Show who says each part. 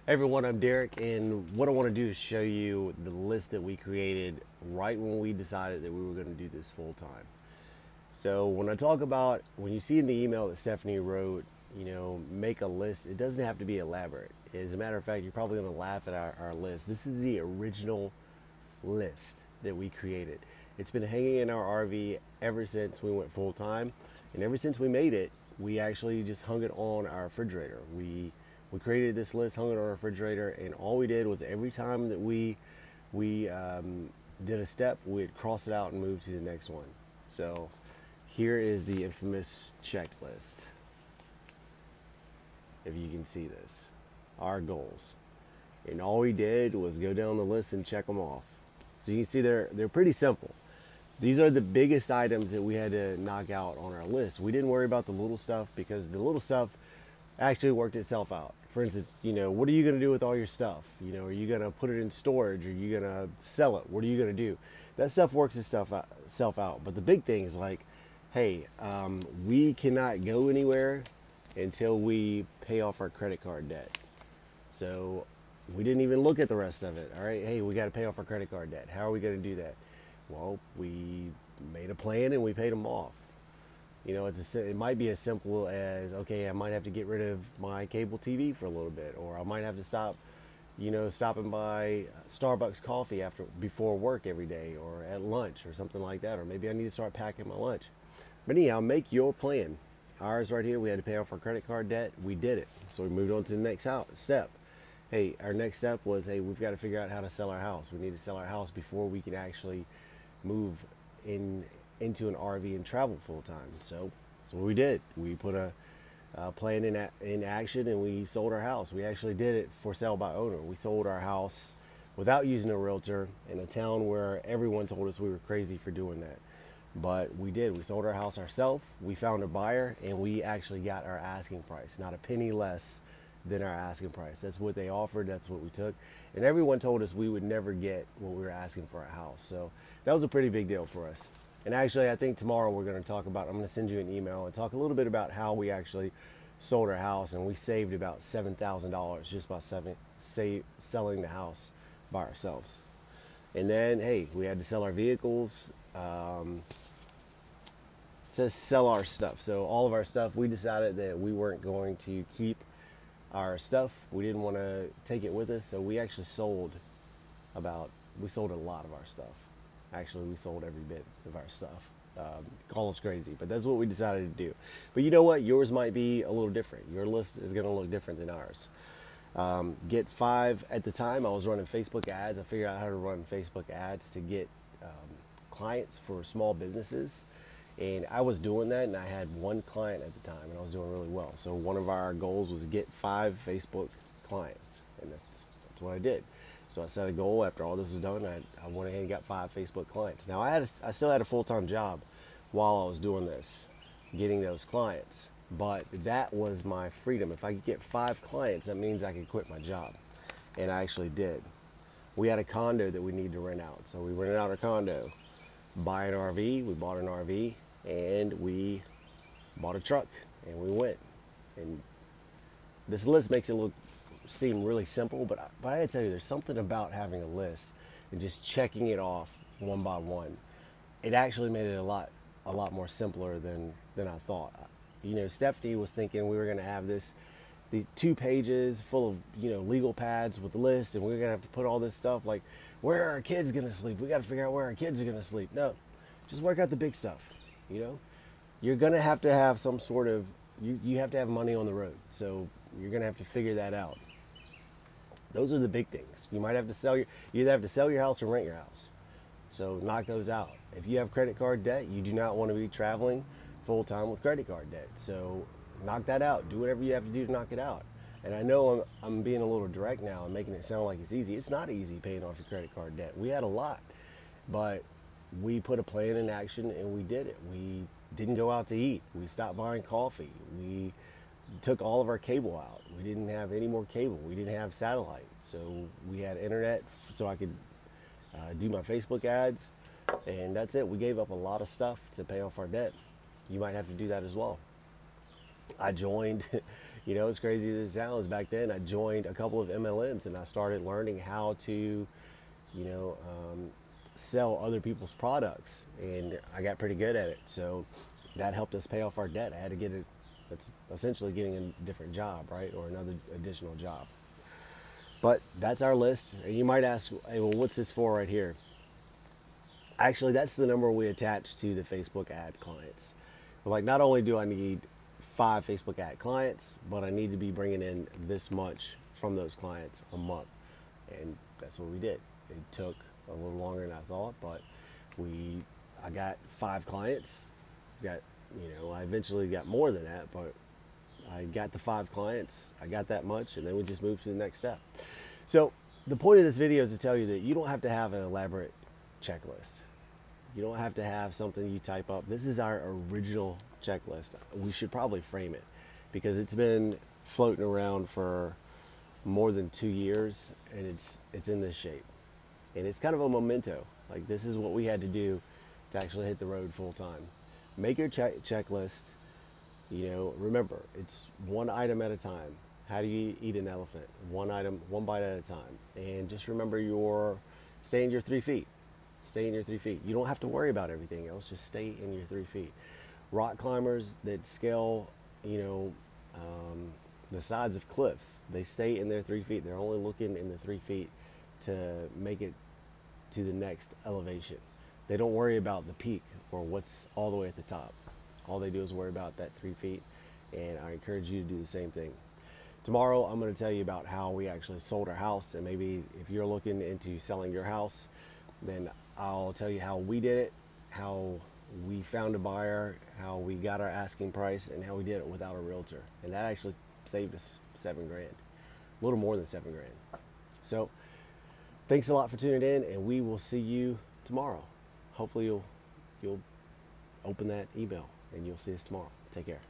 Speaker 1: Hey everyone, I'm Derek, and what I want to do is show you the list that we created right when we decided that we were going to do this full time. So when I talk about, when you see in the email that Stephanie wrote, make a list, it doesn't have to be elaborate. As a matter of fact, you're probably going to laugh at our list. This is the original list that we created. It's been hanging in our RV ever since we went full time, and ever since we made it, we actually just hung it on our refrigerator. We created this list, hung it on our refrigerator, and all we did was every time that we did a step, we'd cross it out and move to the next one. So here is the infamous checklist. If you can see this, our goals, and all we did was go down the list and check them off. So you can see they're pretty simple. These are the biggest items that we had to knock out on our list. We didn't worry about the little stuff because the little stuff actually worked itself out. For instance, what are you going to do with all your stuff? Are you going to put it in storage? Are you going to sell it? What are you going to do? That stuff works itself out. But the big thing is like, hey, we cannot go anywhere until we pay off our credit card debt. So we didn't even look at the rest of it. All right, hey, we got to pay off our credit card debt. How are we going to do that? Well, we made a plan and we paid them off. It might be as simple as, okay, I might have to get rid of my cable TV for a little bit, or I might have to stopping by Starbucks coffee before work every day, or at lunch, or something like that, or maybe I need to start packing my lunch. But anyhow, make your plan. Ours right here, we had to pay off our credit card debt. We did it, so we moved on to the next step. Hey, our next step was, hey, we've got to figure out how to sell our house. We need to sell our house before we can actually move into an RV and travel full time. So that's what we did. We put a plan in action, and we sold our house. We actually did it for sale by owner. We sold our house without using a realtor in a town where everyone told us we were crazy for doing that. But we did. We sold our house ourselves. We found a buyer, and we actually got our asking price, not a penny less than our asking price. That's what they offered. That's what we took. And everyone told us we would never get what we were asking for our house. So that was a pretty big deal for us. And actually, I think tomorrow I'm going to send you an email and talk a little bit about how we actually sold our house, and we saved about $7,000 just by selling the house by ourselves. And then, hey, we had to sell our vehicles. It says sell our stuff. So all of our stuff, we decided that we weren't going to keep our stuff. We didn't want to take it with us, so we actually sold a lot of our stuff. Actually, we sold every bit of our stuff. Call us crazy, but that's what we decided to do. But you know what? Yours might be a little different. Your list is going to look different than ours. Get 5. At the time, I was running Facebook ads. I figured out how to run Facebook ads to get clients for small businesses. And I was doing that, and I had one client at the time, and I was doing really well. So one of our goals was to get 5 Facebook clients, and that's what I did. So I set a goal. After all this was done, I went ahead and got 5 Facebook clients. Now I still had a full-time job while I was doing this, getting those clients. But that was my freedom. If I could get 5 clients, that means I could quit my job, and I actually did. We had a condo that we needed to rent out, so we rented out our condo. Buy an RV. We bought an RV, and we bought a truck, and we went. And this list makes it seem really simple, but I gotta tell you, there's something about having a list and just checking it off one by one. It actually made it a lot more simpler than I thought. Stephanie was thinking we were gonna have the 2 pages full of legal pads with the list, and we were gonna have to put all this stuff like, where are our kids gonna sleep? We gotta figure out where our kids are gonna sleep. No, just work out the big stuff. You're gonna have to have some sort of you have to have money on the road, so you're gonna have to figure that out. Those are the big things. You might have to you either have to sell your house or rent your house. So knock those out. If you have credit card debt, you do not want to be traveling full time with credit card debt. So knock that out. Do whatever you have to do to knock it out. And I know I'm being a little direct now and making it sound like it's easy. It's not easy paying off your credit card debt. We had a lot, but we put a plan in action and we did it. We didn't go out to eat. We stopped buying coffee. We took all of our cable out. We didn't have any more cable. We didn't have satellite. So we had internet so I could do my Facebook ads, and that's it. We gave up a lot of stuff to pay off our debt. You might have to do that as well. I joined You know, as crazy as it sounds, back then I joined a couple of MLMs and I started learning how to, you know, sell other people's products, and I got pretty good at it. So that helped us pay off our debt. I had to get it. That's essentially getting a different job, right, or another additional job. But that's our list. You might ask, hey, well, what's this for right here? Actually, that's the number we attach to the Facebook ad clients. We're like, not only do I need 5 Facebook ad clients, but I need to be bringing in this much from those clients a month. And that's what we did. It took a little longer than I thought, but I got 5 clients. I eventually got more than that, but I got the 5 clients. I got that much, and then we just moved to the next step. So the point of this video is to tell you that you don't have to have an elaborate checklist. You don't have to have something you type up. This is our original checklist. We should probably frame it because it's been floating around for more than 2 years, and it's in this shape. And it's kind of a memento. Like, this is what we had to do to actually hit the road full time. Make your checklist. You know, remember, it's one item at a time. How do you eat an elephant? One item, one bite at a time. And just remember stay in your 3 feet. Stay in your 3 feet. You don't have to worry about everything else. Just stay in your 3 feet. Rock climbers that scale, the sides of cliffs, they stay in their 3 feet. They're only looking in the 3 feet to make it to the next elevation. They don't worry about the peak or what's all the way at the top. All they do is worry about that 3 feet, and I encourage you to do the same thing. Tomorrow, I'm going to tell you about how we actually sold our house, and maybe if you're looking into selling your house, then I'll tell you how we did it, how we found a buyer, how we got our asking price, and how we did it without a realtor. And that actually saved us $7 grand, a little more than $7 grand. So thanks a lot for tuning in, and we will see you tomorrow. Hopefully you'll open that email and you'll see us tomorrow. Take care.